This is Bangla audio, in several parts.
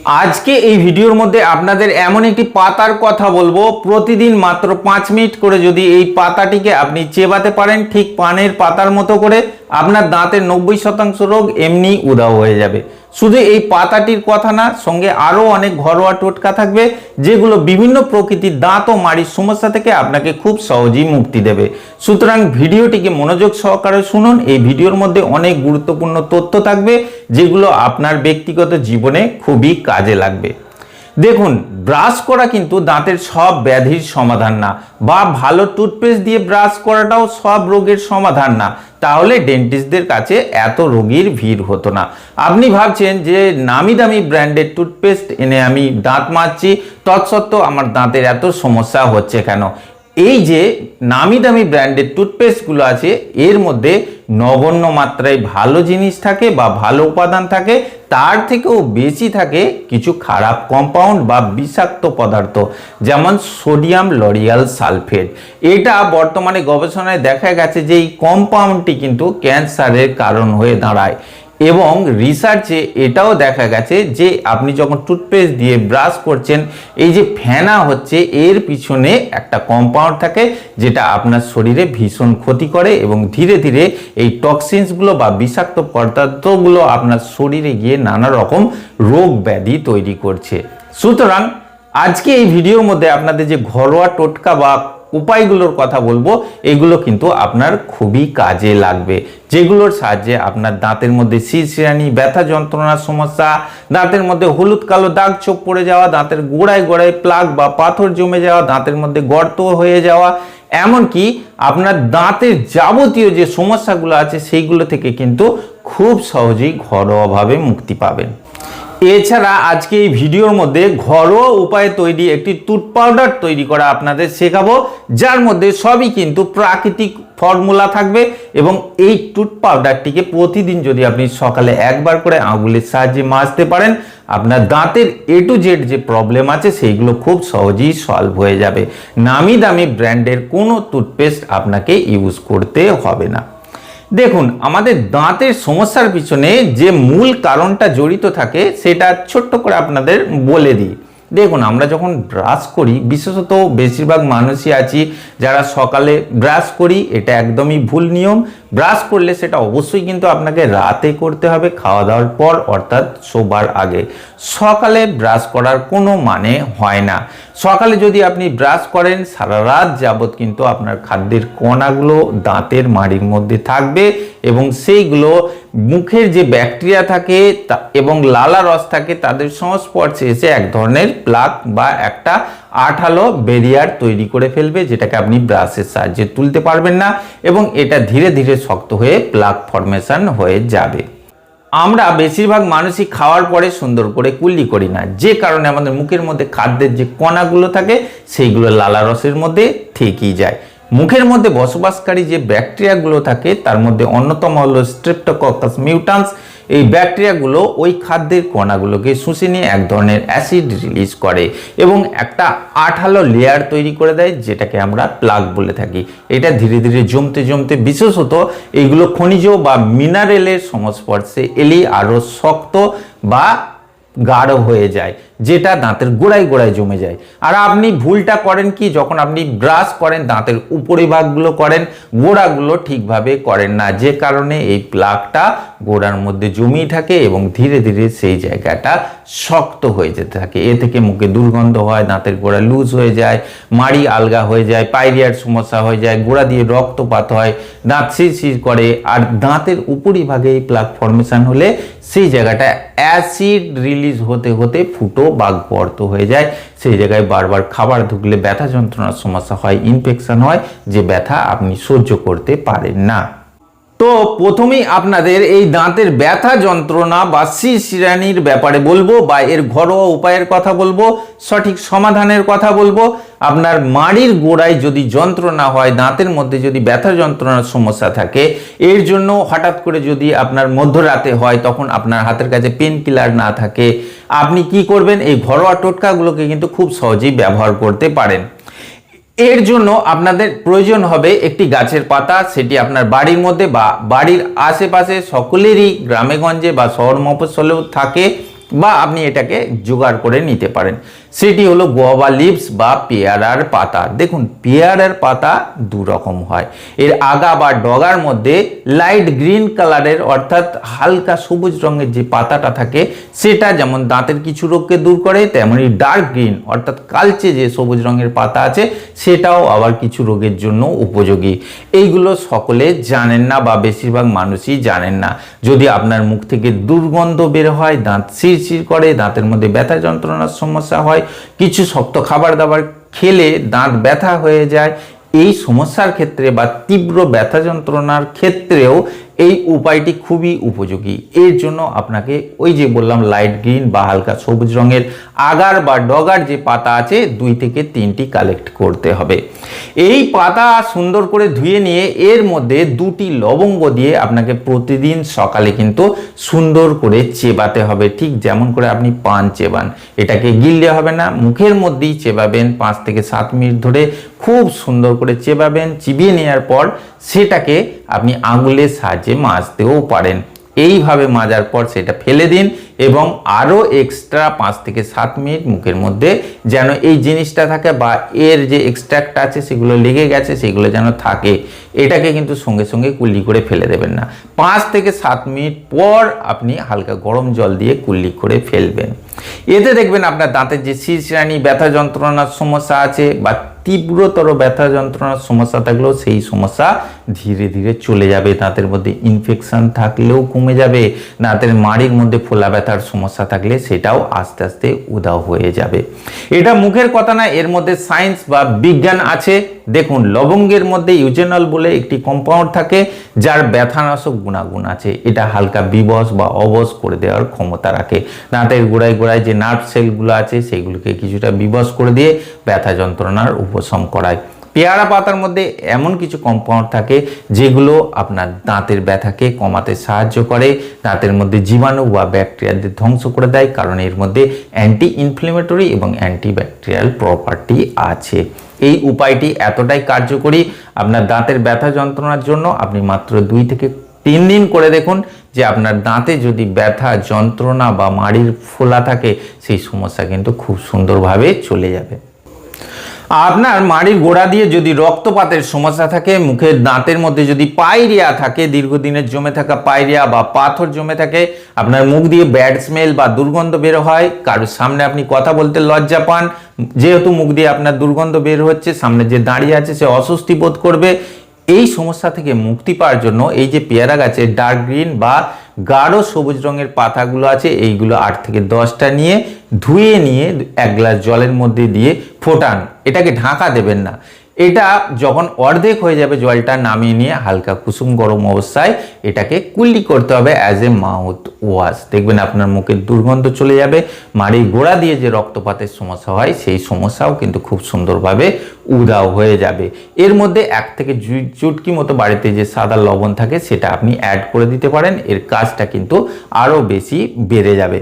আজকে এই ভিডিওর মধ্যে আপনাদের এমন একটি পাতার কথা বলবো, প্রতিদিন মাত্র 5 মিনিট করে যদি এই পাতাটিকে আপনি চেবাতে পারেন ঠিক পানের পাতার মতো করে, আপনার দাঁতের 90% রোগ এমনি উধাও হয়ে যাবে। শুধু এই পাতাটির কথা না, সঙ্গে আরও অনেক ঘরোয়া টোটকা থাকবে যেগুলো বিভিন্ন প্রকৃতির দাঁত ও মাড়ির সমস্যা থেকে আপনাকে খুব সহজেই মুক্তি দেবে। সুতরাং ভিডিওটিকে মনোযোগ সহকারে শুনুন। এই ভিডিওর মধ্যে অনেক গুরুত্বপূর্ণ তথ্য থাকবে যেগুলো আপনার ব্যক্তিগত জীবনে খুবই কাজে লাগবে। দেখুন, ব্রাশ করা কিন্তু দাঁতের সব ব্যাধির সমাধান না, বা ভালো টুথপেস্ট দিয়ে ব্রাশ করাটাও সব রোগের সমাধান না। তাহলে ডেন্টিস্টদের কাছে এত রোগীর ভিড় হতো না। আপনি ভাবছেন যে নামি দামি ব্র্যান্ডের টুথপেস্ট এনে আমি দাঁত মাজছি, তৎসত্ত্বেও আমার দাঁতের এত সমস্যা হচ্ছে কেন? এই যে নামি দামি ব্র্যান্ডের টুথপেস্টগুলো আছে, এর মধ্যে নগণ্য মাত্রায় ভালো জিনিস থাকে বা ভালো উপাদান থাকে, তার থেকেও বেশি থাকে কিছু খারাপ কম্পাউন্ড বা বিষাক্ত পদার্থ, যেমন সোডিয়াম লরিয়াল সালফেট। এটা বর্তমানে গবেষণায় দেখা গেছে যে এই কম্পাউন্ডটি কিন্তু ক্যান্সারের কারণ হয়ে দাঁড়ায়। এবং রিসার্চে এটাও দেখা গেছে যে আপনি যখন টুথপেস্ট দিয়ে ব্রাশ করছেন, এই যে ফেনা হচ্ছে, এর পিছনে একটা কম্পাউন্ড থাকে যেটা আপনার শরীরে ভীষণ ক্ষতি করে এবং ধীরে ধীরে এই টক্সিনসগুলো বা বিষাক্ত পদার্থগুলো আপনার শরীরে গিয়ে নানা রকম রোগ ব্যাধি তৈরি করছে। সুতরাং আজকে এই ভিডিওর মধ্যে আপনাদের যে ঘরোয়া টোটকা বা উপায়গুলোর কথা বলবো, এগুলো কিন্তু আপনার খুবই কাজে লাগবে, যেগুলোর সাহায্যে আপনার দাঁতের মধ্যে শিরশিরানি, ব্যথা যন্ত্রণার সমস্যা, দাঁতের মধ্যে হলুদ কালো দাগ ছোপ পড়ে যাওয়া, দাঁতের গোড়ায় গোড়ায় প্লাক বা পাথর জমে যাওয়া, দাঁতের মধ্যে গর্ত হয়ে যাওয়া, এমনকি আপনার দাঁতের যাবতীয় যে সমস্যাগুলো আছে সেইগুলো থেকে কিন্তু খুব সহজেই ঘরোয়াভাবে মুক্তি পাবেন। এছাড়া আজকে এই ভিডিওর মধ্যে ঘরোয়া উপায়ে তৈরি একটি টুথ পাউডার তৈরি করা আপনাদের শেখাবো, যার মধ্যে সবই কিন্তু প্রাকৃতিক ফর্মুলা থাকবে। এবং এই টুথ পাউডারটিকে প্রতিদিন যদি আপনি সকালে একবার করে আঙুলের সাহায্যে মাজতে পারেন, আপনার দাঁতের A to Z যে প্রবলেম আছে সেইগুলো খুব সহজেই সলভ হয়ে যাবে। নামি দামি ব্র্যান্ডের কোনো টুথপেস্ট আপনাকে ইউজ করতে হবে না। দেখুন, আমাদের দাঁতের সমস্যার পিছনে যে মূল কারণটা জড়িত থাকে সেটা ছোট্ট করে আপনাদের বলে দিই। দেখুন, আমরা যখন ব্রাশ করি, বিশেষত বেশিরভাগ মানুষই আছি যারা সকালে ব্রাশ করি, এটা একদমই ভুল নিয়ম। ব্রাশ করলে সেটা অবশ্যই কিন্তু আপনাকে রাতে করতে হবে, খাওয়া দাওয়ার পর, অর্থাৎ শোবার আগে। সকালে ব্রাশ করার কোনো মানে হয় না। সকালে যদি আপনি ব্রাশ করেন, সারা রাত যাবৎ কিন্তু আপনার খাদ্যের কণাগুলো দাঁতের মাড়ির মধ্যে থাকবে এবং সেইগুলো মুখের যে ব্যাকটেরিয়া থাকে এবং লালা রস থাকে তাদের সংস্পর্শে এসে এক ধরনের প্লাক বা একটা আঠালো ব্যারিয়ার তৈরি করে ফেলবে, যেটাকে আপনি ব্রাশের সাহায্যে তুলতে পারবেন না এবং এটা ধীরে ধীরে শক্ত হয়ে প্লাক ফর্মেশন হয়ে যাবে। আমরা বেশিরভাগ মানুষই খাওয়ার পরে সুন্দর করে কুল্লি করি না, যে কারণে আমাদের মুখের মধ্যে খাদ্যের যে কণাগুলো থাকে সেইগুলো লালা রসের মধ্যে থেকেই যায়। মুখের মধ্যে বসবাসকারী যে ব্যাকটেরিয়াগুলো থাকে তার মধ্যে অন্যতম হলো স্ট্রেপ্টোককাস মিউট্যান্স। এই ব্যাকটেরিয়াগুলো ওই খাদ্যের কণাগুলোকে শুষে নিয়ে এক ধরনের অ্যাসিড রিলিজ করে এবং একটা আঠালো লেয়ার তৈরি করে দেয়, যেটাকে আমরা প্লাক বলে থাকি। এটা ধীরে ধীরে জমতে জমতে বিশেষত এইগুলো খনিজ বা মিনারেলের সংস্পর্শে এলেই আরও শক্ত বা গাঢ় হয়ে যায়, যেটা দাঁতের গোড়ায় গোড়ায় জমে যায়। আর আপনি ভুলটা করেন কি, যখন আপনি ব্রাশ করেন দাঁতের উপরিভাগগুলো করেন, গোড়াগুলো ঠিকভাবে করেন না, যে কারণে এই প্লাকটা গোড়ার মধ্যে জমিয়ে থাকে এবং ধীরে ধীরে সেই জায়গাটা শক্ত হয়ে যেতে থাকে। এ থেকে মুখে দুর্গন্ধ হয়, দাঁতের গোড়া লুজ হয়ে যায়, মাড়ি আলগা হয়ে যায়, পাইরিয়ার সমস্যা হয়ে যায়, গোড়া দিয়ে রক্তপাত হয়, দাঁত শিরশির করে। আর দাঁতের উপরিভাগে এই প্লাক ফর্মেশন হলে সেই জায়গাটা অ্যাসিড রিলিজ হতে হতে ফুটো বা গর্ত হয়ে যায়। সেই জায়গায় বারবার খাবার ঢুকলে ব্যথা যন্ত্রণার সমস্যা হয়, ইনফেকশন হয়, যে ব্যথা আপনি সহ্য করতে পারেন না। তো প্রথমেই আপনাদের এই দাঁতের ব্যথা যন্ত্রণা বা শিরশিরানির ব্যাপারে বলবো, বা এর ঘরোয়া উপায়ের কথা বলবো, সঠিক সমাধানের কথা বলবো। আপনার মাড়ির গোড়ায় যদি যন্ত্রণা হয়, দাঁতের মধ্যে যদি ব্যথা যন্ত্রণার সমস্যা থাকে, এর জন্য হঠাৎ করে যদি আপনার মধ্যরাতে হয়, তখন আপনার হাতের কাছে পেন কিলার না থাকে, আপনি কি করবেন? এই ঘরোয়া টোটকাগুলোকে কিন্তু খুব সহজেই ব্যবহার করতে পারেন। এর জন্য আপনাদের প্রয়োজন হবে একটি গাছের পাতা, সেটি আপনার বাড়ির মধ্যে বা বাড়ির আশেপাশে সকলেরই গ্রামে গঞ্জে বা শহর মফস্বলেও থাকে। বা আপনি এটাকে জোগাড় করে নিতে পারেন। সেটি হলো গোয়াভা লিভস বা পেয়ারার পাতা। দেখুন পেয়ারার পাতা দু রকম হয়, এর আগা বা ডগার মধ্যে লাইট গ্রিন কালারের অর্থাৎ হালকা সবুজ রঙের যে পাতাটা থাকে সেটা যেমন দাঁতের কিছু রোগকে দূর করে, তেমনি ডার্ক গ্রিন অর্থাৎ কালচে যে সবুজ রঙের পাতা আছে সেটাও আবার কিছু রোগের জন্য উপযোগী। এইগুলো সকলে জানেন না বা বেশিরভাগ মানুষই জানেন না। যদি আপনার মুখ থেকে দুর্গন্ধ বের হয়, দাঁত শিরশির করে, দাঁতের মধ্যে ব্যথা যন্ত্রণার সমস্যা হয়, কিছু শক্ত খাবার দাবার খেলে দাঁত ব্যথা হয়ে যায়, এই সমস্যার ক্ষেত্রে বা তীব্র ব্যথা যন্ত্রণার ক্ষেত্রেও এই উপায়টি খুবই উপযোগী। এর জন্য আপনাকে ওই যে বললাম লাইট গ্রিন বা হালকা সবুজ রঙের আগার বা ডগার যে পাতা আছে 2 থেকে 3টি কালেক্ট করতে হবে। এই পাতা সুন্দর করে ধুয়ে নিয়ে এর মধ্যে 2টি লবঙ্গ দিয়ে আপনাকে প্রতিদিন সকালে কিন্তু সুন্দর করে চেবাতে হবে, ঠিক যেমন করে আপনি পান চেবান। এটাকে গিললে হবে না, মুখের মধ্যেই চেবাবেন 5 থেকে 7 মিনিট ধরে খুব সুন্দর করে চেবাবেন। চিবিয়ে নেওয়ার পর সেটাকে আপনি আঙুলের সাহায্যে মাজতেও পারেন। এইভাবে মাজার পর সেটা ফেলে দিন এবং আরও এক্সট্রা 5 থেকে 7 মিনিট মুখের মধ্যে যেন এই জিনিসটা থাকে বা এর যে এক্সট্রাক্ট আছে সেগুলো লেগে গেছে সেগুলো যেন থাকে। এটাকে কিন্তু সঙ্গে সঙ্গে কুল্লি করে ফেলে দেবেন না, 5 থেকে 7 মিনিট পর আপনি হালকা গরম জল দিয়ে কুল্লি করে ফেলবেন। এতে দেখবেন আপনার দাঁতের যে শিরশিরানি ব্যথা যন্ত্রণার সমস্যা আছে বা তীব্রতর ব্যথা যন্ত্রণার সমস্যা থাকলেও সেই সমস্যা ধীরে ধীরে চলে যাবে। দাঁতের মধ্যে ইনফেকশন থাকলেও কমে যাবে, দাঁতের মাড়ির মধ্যে ফোলা ব্যথার সমস্যা থাকলে সেটাও আস্তে আস্তে উধাও হয়ে যাবে। এটা মুখের কথা না, এর মধ্যে সায়েন্স বা বিজ্ঞান আছে। দেখুন লবঙ্গের মধ্যে ইউজেনল বলে একটি কম্পাউন্ড থাকে যার ব্যথানাশক গুণাগুণ আছে। এটা হালকা বিবশ বা অবশ করে দেওয়ার ক্ষমতা রাখে। দাঁতের গোড়ায় গোড়ায় যে নার্ভ সেলগুলো আছে সেগুলোকে কিছুটা বিবশ করে দিয়ে ব্যথা যন্ত্রণার উপশম করায়। পেয়ারা পাতার মধ্যে এমন কিছু কম্পাউন্ড থাকে যেগুলো আপনার দাঁতের ব্যথাকে কমাতে সাহায্য করে, দাঁতের মধ্যে জীবাণু বা ব্যাকটেরিয়াদের ধ্বংস করে দেয়, কারণ এর মধ্যে অ্যান্টি ইনফ্লেমেটরি এবং অ্যান্টিব্যাকটেরিয়াল প্রপার্টি আছে। এই উপায়টি এতটাই কার্যকরী, আপনার দাঁতের ব্যথা যন্ত্রণার জন্য আপনি মাত্র 2 থেকে 3 দিন করে দেখুন যে আপনার দাঁতে যদি ব্যথা যন্ত্রণা বা মাড়ির ফোলা থাকে সেই সমস্যা কিন্তু খুব সুন্দরভাবে চলে যাবে। আপনার মাড়ির গোড়া দিয়ে যদি রক্তপাতের সমস্যা থাকে, মুখের দাঁতের মধ্যে যদি পায়রিয়া থাকে, দীর্ঘদিনের জমে থাকা পায়রিয়া বা পাথর জমে থাকে, আপনার মুখ দিয়ে ব্যাড স্মেল বা দুর্গন্ধ বের হয়, কারোর সামনে আপনি কথা বলতে লজ্জা পান, যেহেতু মুখ দিয়ে আপনার দুর্গন্ধ বের হচ্ছে সামনে যে দাঁড়িয়ে আছে সে অস্বস্তি বোধ করবে, এই সমস্যা থেকে মুক্তি পাওয়ার জন্য এই যে পেয়ারা গাছের ডার্ক গ্রিন বা গাঢ় সবুজ রঙের পাতাগুলো আছে এইগুলো 8 থেকে 10টা নিয়ে ধুয়ে নিয়ে 1 গ্লাস জলের মধ্যে দিয়ে ফোটান। এটাকে ঢাকা দেবেন না। এটা যখন অর্ধেক হয়ে যাবে জলটা নামিয়ে নিয়ে হালকা কুসুম গরম অবস্থায় এটাকে কুল্লি করতে হবে অ্যাজ এ মাউথ ওয়াশ। দেখবেন আপনার মুখের দুর্গন্ধ চলে যাবে, মাড়ির গোড়া দিয়ে যে রক্তপাতের সমস্যা হয় সেই সমস্যাও কিন্তু খুব সুন্দরভাবে উধাও হয়ে যাবে। এর মধ্যে 1 থেকে 2 চুটকি মতো বাড়িতে যে সাদা লবণ থাকে সেটা আপনি অ্যাড করে দিতে পারেন, এর কাজটা কিন্তু আরও বেশি বেড়ে যাবে।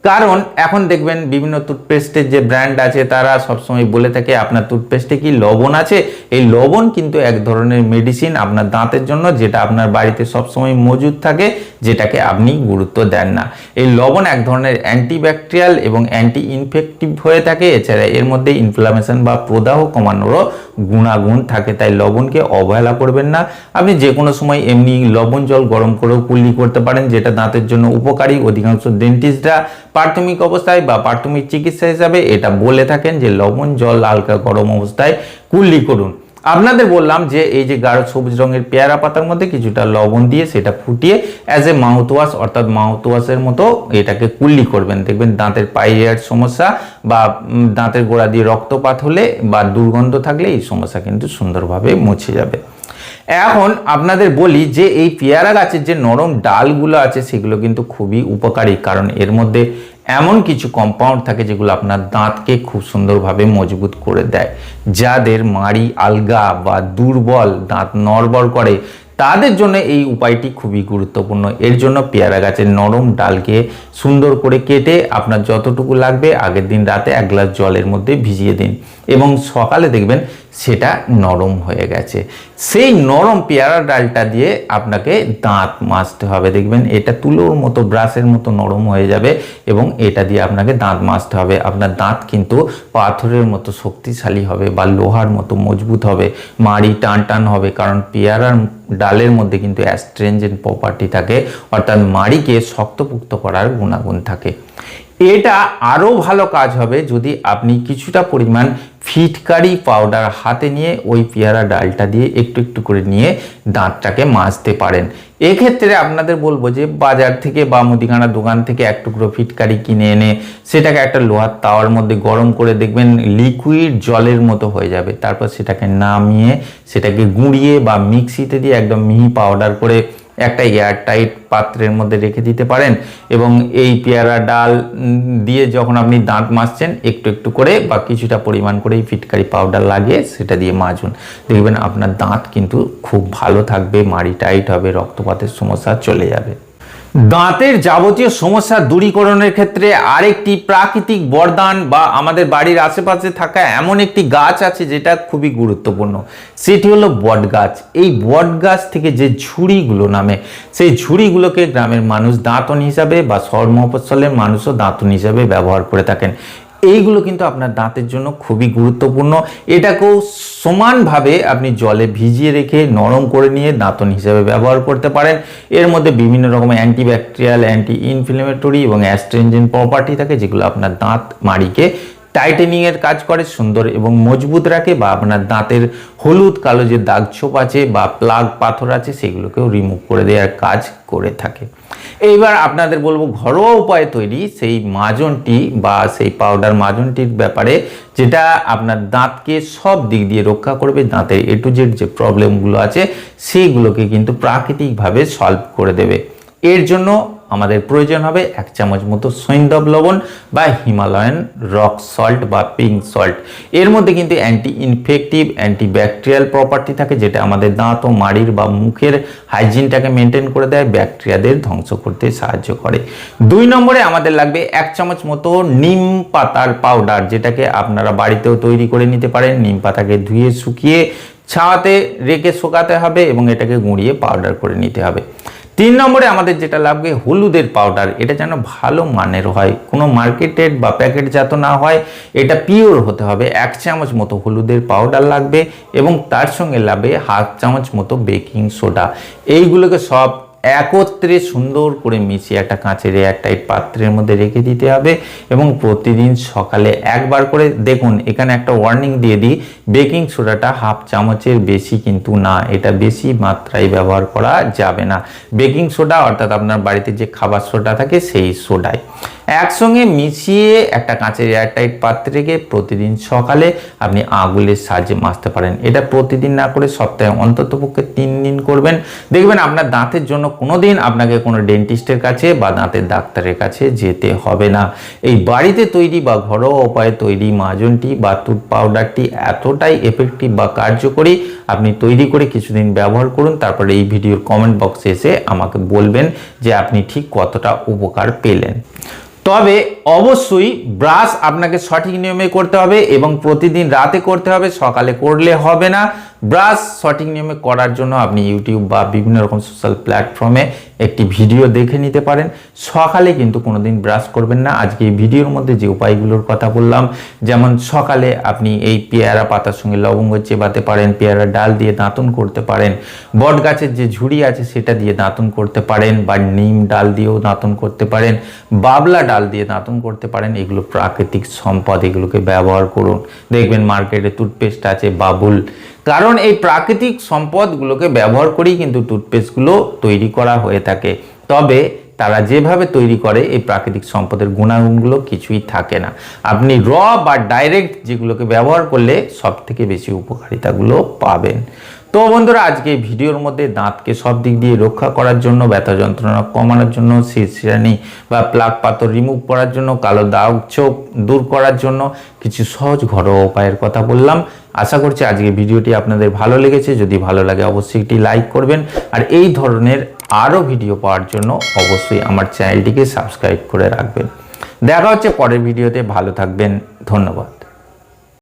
কারণ এখন দেখবেন বিভিন্ন টুথপেস্টের যে ব্র্যান্ড আছে তারা সবসময় বলে থাকে আপনার টুথপেস্টে কি লবণ আছে। এই লবণ কিন্তু এক ধরনের মেডিসিন আপনার দাঁতের জন্য, যেটা আপনার বাড়িতে সবসময় মজুদ থাকে, যেটাকে আপনি গুরুত্ব দেন না। এই লবণ এক ধরনের অ্যান্টিব্যাকটেরিয়াল এবং অ্যান্টি ইনফেক্টিভ হয়ে থাকে, এছাড়া এর মধ্যে ইনফ্লামেশন বা প্রদাহ কমানোরও গুণাগুণ থাকে। তাই লবণকে অবহেলা করবেন না। আপনি যে কোনো সময় এমনি লবণ জল গরম করেও কুল্লি করতে পারেন, যেটা দাঁতের জন্য উপকারী। অধিকাংশ ডেন্টিস্টরা প্রাথমিক অবস্থায় বা প্রাথমিক চিকিৎসা হিসাবে এটা বলে থাকেন যে লবণ জল হালকা গরম অবস্থায় কুল্লি করুন। আপনাদের বললাম যে এই যে গাঢ় সবুজ রঙের পেয়ারা পাতার মধ্যে কিছুটা লবণ দিয়ে সেটা ফুটিয়ে অ্যাজ এ মাউথ ওয়াশ অর্থাৎ মাউথ ওয়াশের মতো এটাকে কুল্লি করবেন। দেখবেন দাঁতের পায়রিয়ার সমস্যা বা দাঁতের গোড়া দিয়ে রক্তপাত হলে বা দুর্গন্ধ থাকলে এই সমস্যা কিন্তু সুন্দরভাবে মুছে যাবে। এখন আপনাদের বলি যে এই পেয়ারা গাছের যে নরম ডালগুলো আছে সেগুলো কিন্তু খুবই উপকারী, কারণ এর মধ্যে এমন কিছু কম্পাউন্ড থাকে যেগুলো আপনার দাঁতকে খুব সুন্দরভাবে মজবুত করে দেয়। যাদের মাড়ি আলগা বা দুর্বল, দাঁত নড়বড় করে, তাদের জন্য এই উপায়টি খুবই গুরুত্বপূর্ণ। এর জন্য পেয়ারা গাছের নরম ডালকে সুন্দর করে কেটে আপনার যতটুকু লাগবে আগের দিন রাতে 1 গ্লাস জলের মধ্যে ভিজিয়ে দিন। এবং সকালে দেখবেন সেটা নরম হয়ে গেছে। সেই নরম পেয়ারা ডালটা দিয়ে আপনাকে দাঁত মাজতে হবে। দেখবেন এটা তুলোর মতো, ব্রাশের মতো নরম হয়ে যাবে এবং এটা দিয়ে আপনাকে দাঁত মাজতে হবে। আপনার দাঁত কিন্তু পাথরের মতো শক্তিশালী হবে বা লোহার মতো মজবুত হবে, মাড়ি টান টান হবে, কারণ পেয়ারার ডালের মধ্যে কিন্তু অ্যাস্ট্রেঞ্জেন্ট প্রপার্টি থাকে, অর্থাৎ মাড়িকে শক্তপুক্ত করার গুণাগুণ থাকে। এটা আরও ভালো কাজ হবে যদি আপনি কিছুটা পরিমাণ ফিটকারি পাউডার হাতে নিয়ে ওই পেয়ারা ডালটা দিয়ে একটু একটু করে নিয়ে দাঁতটাকে মাজতে পারেন। এক্ষেত্রে আপনাদের বলবো যে বাজার থেকে বা মুদিখানা দোকান থেকে এক টুকরো ফিটকারি কিনে এনে সেটাকে একটা লোহার তাওয়ার মধ্যে গরম করে দেখবেন লিকুইড জলের মতো হয়ে যাবে। তারপর সেটাকে নামিয়ে সেটাকে গুঁড়িয়ে বা মিক্সিতে দিয়ে একদম মিহি পাউডার করে একটা এয়ারটাইট পাত্রের মধ্যে রেখে দিতে পারেন এবং এই পেয়ারা ডাল দিয়ে যখন আপনি দাঁত মাজছেন একটু একটু করে বা কিছুটা পরিমাণ করে এই ফিটকারি পাউডার লাগিয়ে সেটা দিয়ে মাজুন। দেখবেন আপনার দাঁত কিন্তু খুব ভালো থাকবে, মাড়ি টাইট হবে, রক্তপাতের সমস্যা চলে যাবে। দাঁতের যাবতীয় সমস্যা দূরীকরণের ক্ষেত্রে আরেকটি প্রাকৃতিক বরদান বা আমাদের বাড়ির আশেপাশে থাকা এমন একটি গাছ আছে যেটা খুবই গুরুত্বপূর্ণ, সেটি হলো বট গাছ। এই বট গাছ থেকে যে ঝুড়িগুলো নামে, সেই ঝুড়িগুলোকে গ্রামের মানুষ দাঁতন হিসাবে বা শহর মফস্বলের মানুষও দাঁতন হিসাবে ব্যবহার করে থাকেন। এইগুলো কিন্তু আপনার দাঁতের জন্য খুবই গুরুত্বপূর্ণ। এটাকেও সমানভাবে আপনি জলে ভিজিয়ে রেখে নরম করে নিয়ে দাঁতন হিসেবে ব্যবহার করতে পারেন। এর মধ্যে বিভিন্ন রকমের অ্যান্টিব্যাকটেরিয়াল, অ্যান্টি ইনফ্লেমেটরি এবং অ্যাস্ট্রেঞ্জেন্ট প্রপার্টি থাকে, যেগুলো আপনার দাঁত মাড়িকে টাইটেনিংয়ের কাজ করে, সুন্দর এবং মজবুত রাখে, বা আপনার দাঁতের হলুদ কালো যে দাগ ছোপ আছে বা প্লাগ পাথর আছে সেগুলোকেও রিমুভ করে দেওয়ার কাজ করে থাকে। এইবার আপনাদের বলবো ঘরোয়া উপায়ে তৈরি সেই মাজনটি বা সেই পাউডার মাজনটির ব্যাপারে, যেটা আপনার দাঁতকে সব দিক দিয়ে রক্ষা করবে। দাঁতের এ টু জেড যে প্রবলেমগুলো আছে সেইগুলোকে কিন্তু প্রাকৃতিকভাবে সলভ করে দেবে। এর জন্য আমাদের প্রয়োজন হবে 1 চামচ মতো সৈন্ধব লবণ বা হিমালয়ান রক সল্ট বা পিঙ্ক সল্ট। এর মধ্যে কিন্তু অ্যান্টি ইনফেক্টিভ, অ্যান্টিব্যাকটেরিয়াল প্রপার্টি থাকে, যেটা আমাদের দাঁত ও মাড়ির বা মুখের হাইজিনটাকে মেনটেন করে দেয়, ব্যাকটেরিয়াদের ধ্বংস করতে সাহায্য করে। 2 নম্বরে আমাদের লাগবে 1 চামচ মতো নিম পাতার পাউডার, যেটাকে আপনারা বাড়িতেও তৈরি করে নিতে পারেন। নিম পাতাকে ধুয়ে শুকিয়ে ছাওয়াতে রেখে শুকাতে হবে এবং এটাকে গুঁড়িয়ে পাউডার করে নিতে হবে। 3 নম্বরে আমাদের যেটা লাগবে হলুদের পাউডার। এটা যেন ভালো মানের হয়, কোনো মার্কেটেড বা প্যাকেটজাত না হয়, এটা পিওর হতে হবে। 1 চামচ মতো হলুদের পাউডার লাগবে এবং তার সঙ্গে লাগবে 1/2 চামচ মতো বেকিং সোডা। এইগুলোকে সব একত্রে সুন্দর করে মিশিয়ে একটা কাঁচের এয়ারটাইট পাত্রের মধ্যে রেখে দিতে হবে এবং প্রতিদিন সকালে একবার করে, দেখুন এখানে একটা ওয়ার্নিং দিয়ে দিই, বেকিং সোডাটা 1/2 চামচের বেশি কিন্তু না, এটা বেশি মাত্রায় ব্যবহার করা যাবে না। বেকিং সোডা অর্থাৎ আপনার বাড়িতে যে খাবার সোডা থাকে সেই সোডায় একসঙ্গে মিশিয়ে একটা কাঁচের এয়ারটাইট পাত্রে রেখে প্রতিদিন সকালে আপনি আঙুলের সাহায্যে মাজতে পারেন। এটা প্রতিদিন না করে সপ্তাহে অন্ততপক্ষে 3 দিন করবেন। দেখবেন আপনার দাঁতের জন্য কোনোদিন আপনাকে কোনো ডেন্টিস্টের কাছে বা দাঁতের ডাক্তারের কাছে যেতে হবে না। এই বাড়িতে তৈরি বা ঘরোয়া উপায়ে তৈরি মাজনটি বা টুথ পাউডারটি এতটাই এফেক্টিভ বা কার্যকরী, আপনি তৈরি করে কিছুদিন ব্যবহার করুন, তারপরে এই ভিডিওর কমেন্ট বক্সে এসে আমাকে বলবেন যে আপনি ঠিক কতটা উপকার পেলেন। তবে অবশ্যই ব্রাশ আপনাকে সঠিক নিয়মে করতে হবে এবং প্রতিদিন রাতে করতে হবে, সকালে করলে হবে না। ব্রাশ সঠিক নিয়মে করার জন্য আপনি ইউটিউব বা বিভিন্ন রকম সোশ্যাল প্ল্যাটফর্মে একটি ভিডিও দেখে নিতে পারেন। সকালে কিন্তু কোনোদিন ব্রাশ করবেন না। আজকে এই ভিডিওর মধ্যে যে উপায়গুলোর কথা বললাম, যেমন সকালে আপনি এই পেয়ারা পাতার সঙ্গে লবঙ্গ চেবাতে পারেন, পেয়ারা ডাল দিয়ে দাঁতন করতে পারেন, বট গাছের যে ঝুড়ি আছে সেটা দিয়ে দাঁতন করতে পারেন, বা নিম ডাল দিয়েও দাঁতন করতে পারেন, বাবলা ডাল দিয়ে দাঁতন করতে পারেন। এগুলো প্রাকৃতিক সম্পদ, এগুলোকে ব্যবহার করুন। দেখবেন মার্কেটে টুথপেস্ট আছে বাবুল, কারণ এই প্রাকৃতিক সম্পদগুলোকে ব্যবহার করেই কিন্তু টুথপেস্টগুলো তৈরি করা হয়ে থাকে। তবে তারা যেভাবে তৈরি করে এই প্রাকৃতিক সম্পদের গুণাগুণগুলো কিছুই থাকে না। আপনি র বা ডাইরেক্ট যেগুলোকে ব্যবহার করলে সব থেকে বেশি উপকারিতাগুলো পাবেন। তো বন্ধুরা, আজকে এই ভিডিওর মধ্যে দাঁতকে সব দিক দিয়ে রক্ষা করার জন্য, ব্যথা যন্ত্রণা কমানোর জন্য, শিরশিরানি বা প্লাক পাথর রিমুভ করার জন্য, কালো দাগ ছোপ দূর করার জন্য কিছু সহজ ঘরোয়া উপায়ের কথা বললাম। আশা করছি আজকে ভিডিওটি আপনাদের ভালো লেগেছে। যদি ভালো লাগে অবশ্যই একটি লাইক করবেন, আর এই ধরনের আরও ভিডিও পাওয়ার জন্য অবশ্যই আমার চ্যানেলটিকে সাবস্ক্রাইব করে রাখবেন। দেখা হচ্ছে পরের ভিডিওতে। ভালো থাকবেন, ধন্যবাদ।